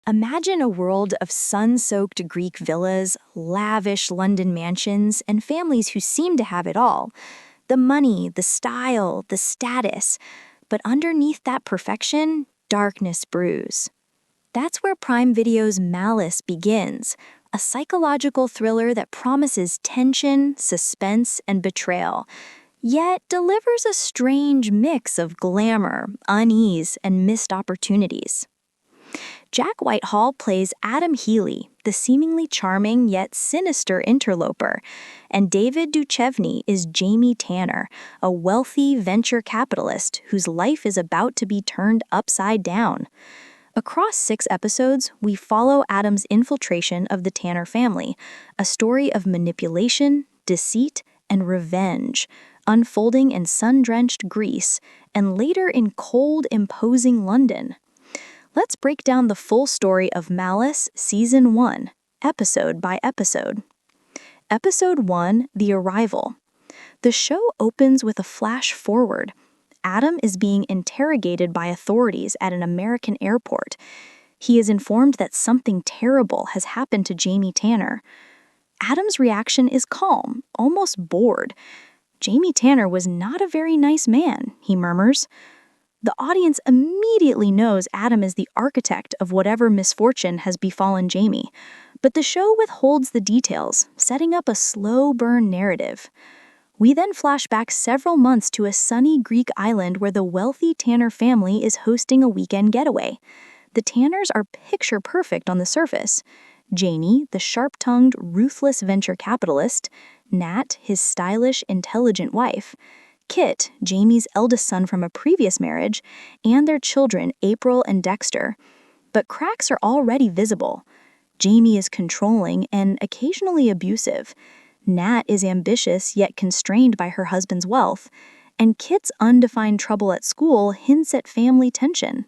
Imagine a world of sun-soaked Greek villas, lavish London mansions, and families who seem to have it all. The money, the style, the status. But underneath that perfection, darkness brews. That's where Prime Video's Malice begins, a psychological thriller that promises tension, suspense, and betrayal, yet delivers a strange mix of glamour, unease, and missed opportunities. Jack Whitehall plays Adam Healey, the seemingly charming yet sinister interloper, and David Duchovny is Jamie Tanner, a wealthy venture capitalist whose life is about to be turned upside down. Across 6 episodes, we follow Adam's infiltration of the Tanner family, a story of manipulation, deceit, and revenge, unfolding in sun-drenched Greece and later in cold, imposing London. Let's break down the full story of Malice Season 1, episode by episode. Episode 1, The Arrival. The show opens with a flash forward. Adam is being interrogated by authorities at an American airport. He is informed that something terrible has happened to Jamie Tanner. Adam's reaction is calm, almost bored. Jamie Tanner was not a very nice man, he murmurs. The audience immediately knows Adam is the architect of whatever misfortune has befallen Jamie, but the show withholds the details, setting up a slow burn narrative. We then flash back several months to a sunny Greek island where the wealthy Tanner family is hosting a weekend getaway. The Tanners are picture perfect on the surface. Janie, the sharp-tongued, ruthless venture capitalist, Nat, his stylish, intelligent wife, Kit, Jamie's eldest son from a previous marriage, and their children, April and Dexter. But cracks are already visible. Jamie is controlling and occasionally abusive. Nat is ambitious yet constrained by her husband's wealth. And Kit's undefined trouble at school hints at family tension.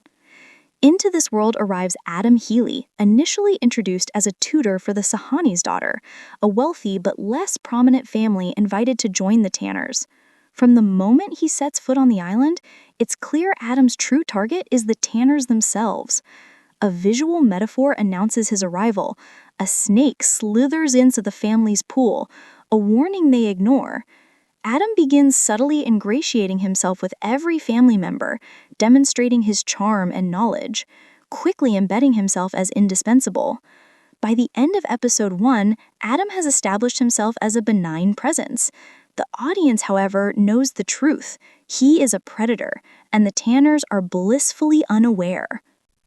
Into this world arrives Adam Healey, initially introduced as a tutor for the Sahani's daughter, a wealthy but less prominent family invited to join the Tanners. From the moment he sets foot on the island, it's clear Adam's true target is the Tanners themselves. A visual metaphor announces his arrival. A snake slithers into the family's pool, a warning they ignore. Adam begins subtly ingratiating himself with every family member, demonstrating his charm and knowledge, quickly embedding himself as indispensable. By the end of episode 1, Adam has established himself as a benign presence. The audience, however, knows the truth. He is a predator, and the Tanners are blissfully unaware.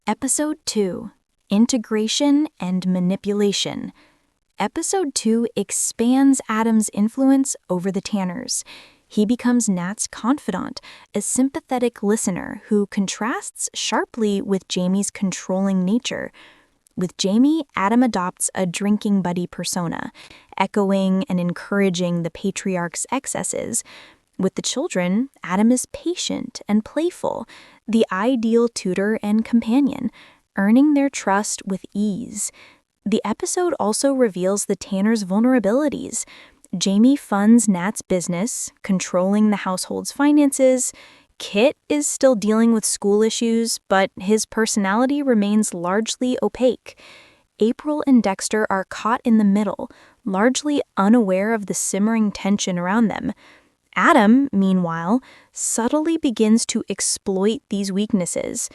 Episode 2, Integration and Manipulation. Episode 2 expands Adam's influence over the Tanners. He becomes Nat's confidant, a sympathetic listener who contrasts sharply with Jamie's controlling nature. With Jamie, Adam adopts a drinking buddy persona, echoing and encouraging the patriarch's excesses. With the children, Adam is patient and playful, the ideal tutor and companion, earning their trust with ease. The episode also reveals the Tanners' vulnerabilities. Jamie funds Nat's business, controlling the household's finances. Kit is still dealing with school issues, but his personality remains largely opaque. April and Dexter are caught in the middle, largely unaware of the simmering tension around them. Adam, meanwhile, subtly begins to exploit these weaknesses.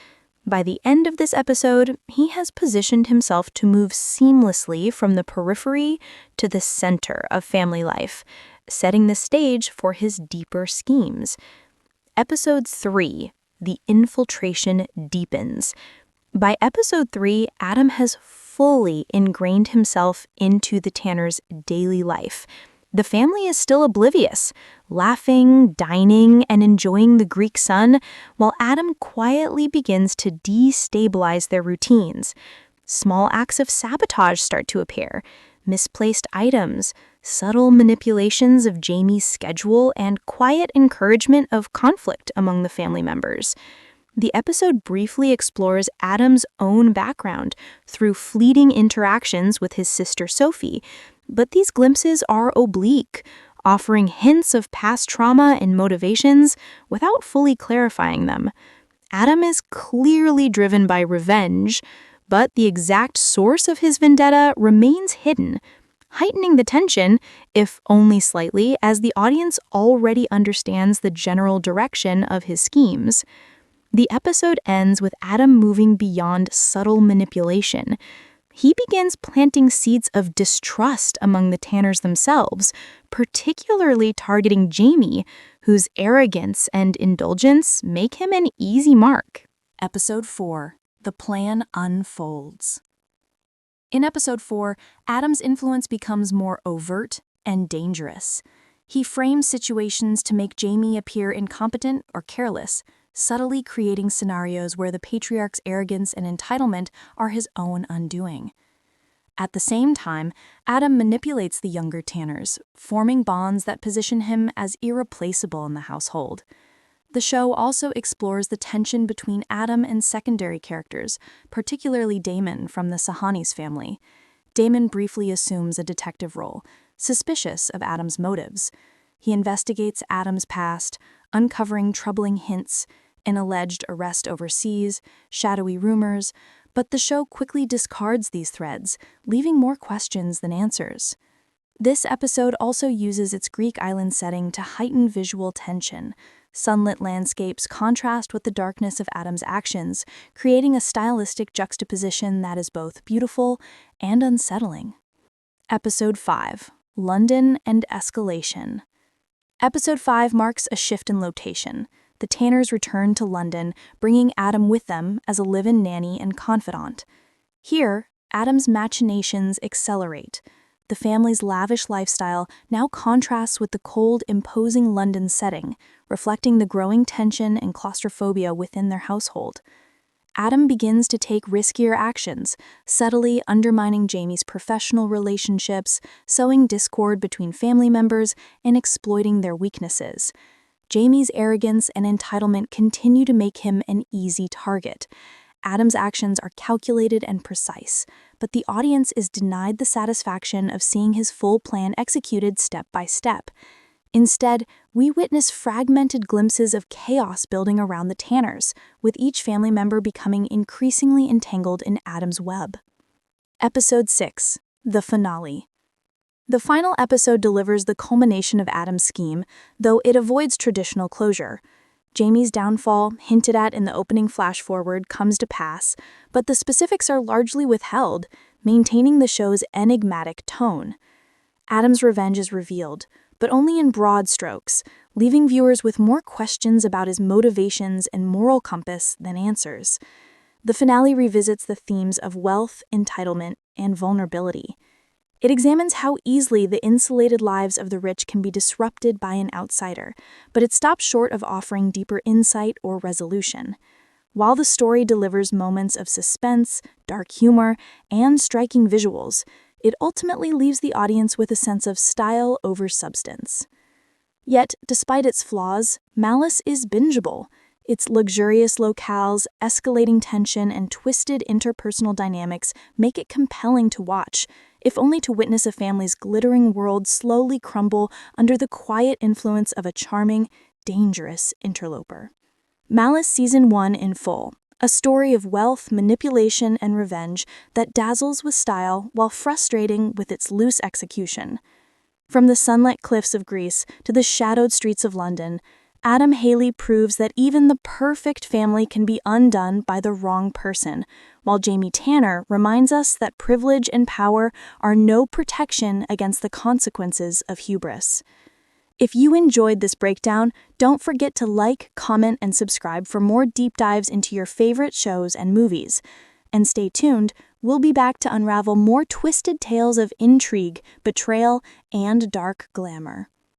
By the end of this episode, he has positioned himself to move seamlessly from the periphery to the center of family life, setting the stage for his deeper schemes. Episode 3, The Infiltration Deepens. By episode 3, Adam has fully ingrained himself into the Tanners' daily life. The family is still oblivious, laughing, dining, and enjoying the Greek sun, while Adam quietly begins to destabilize their routines. Small acts of sabotage start to appear, misplaced items, subtle manipulations of Jamie's schedule, and quiet encouragement of conflict among the family members. The episode briefly explores Adam's own background through fleeting interactions with his sister Sophie, but these glimpses are oblique, offering hints of past trauma and motivations without fully clarifying them. Adam is clearly driven by revenge, but the exact source of his vendetta remains hidden, heightening the tension, if only slightly, as the audience already understands the general direction of his schemes. The episode ends with Adam moving beyond subtle manipulation. He begins planting seeds of distrust among the Tanners themselves, particularly targeting Jamie, whose arrogance and indulgence make him an easy mark. Episode 4. The Plan Unfolds. In Episode 4, Adam's influence becomes more overt and dangerous. He frames situations to make Jamie appear incompetent or careless, subtly creating scenarios where the patriarch's arrogance and entitlement are his own undoing. At the same time, Adam manipulates the younger Tanners, forming bonds that position him as irreplaceable in the household. The show also explores the tension between Adam and secondary characters, particularly Damon from the Sahani's family. Damon briefly assumes a detective role, suspicious of Adam's motives. He investigates Adam's past, uncovering troubling hints, an alleged arrest overseas, shadowy rumors, but the show quickly discards these threads, leaving more questions than answers. This episode also uses its Greek island setting to heighten visual tension. Sunlit landscapes contrast with the darkness of Adam's actions, creating a stylistic juxtaposition that is both beautiful and unsettling. Episode 5. London and Escalation. Episode 5 marks a shift in location. The Tanners return to London, bringing Adam with them as a live-in nanny and confidant. Here, Adam's machinations accelerate. The family's lavish lifestyle now contrasts with the cold, imposing London setting, reflecting the growing tension and claustrophobia within their household. Adam begins to take riskier actions, subtly undermining Jamie's professional relationships, sowing discord between family members, and exploiting their weaknesses. Jamie's arrogance and entitlement continue to make him an easy target. Adam's actions are calculated and precise, but the audience is denied the satisfaction of seeing his full plan executed step by step. Instead, we witness fragmented glimpses of chaos building around the Tanners, with each family member becoming increasingly entangled in Adam's web. Episode 6. The Finale. The final episode delivers the culmination of Adam's scheme, though it avoids traditional closure. Jamie's downfall, hinted at in the opening flash-forward, comes to pass, but the specifics are largely withheld, maintaining the show's enigmatic tone. Adam's revenge is revealed, but only in broad strokes, leaving viewers with more questions about his motivations and moral compass than answers. The finale revisits the themes of wealth, entitlement, and vulnerability. It examines how easily the insulated lives of the rich can be disrupted by an outsider, but it stops short of offering deeper insight or resolution. While the story delivers moments of suspense, dark humor, and striking visuals, it ultimately leaves the audience with a sense of style over substance. Yet, despite its flaws, Malice is bingeable. Its luxurious locales, escalating tension, and twisted interpersonal dynamics make it compelling to watch, if only to witness a family's glittering world slowly crumble under the quiet influence of a charming, dangerous interloper. Malice Season 1 in full, a story of wealth, manipulation, and revenge that dazzles with style while frustrating with its loose execution. From the sunlit cliffs of Greece to the shadowed streets of London, Adam Healey proves that even the perfect family can be undone by the wrong person, while Jamie Tanner reminds us that privilege and power are no protection against the consequences of hubris. If you enjoyed this breakdown, don't forget to like, comment, and subscribe for more deep dives into your favorite shows and movies. And stay tuned, we'll be back to unravel more twisted tales of intrigue, betrayal, and dark glamour.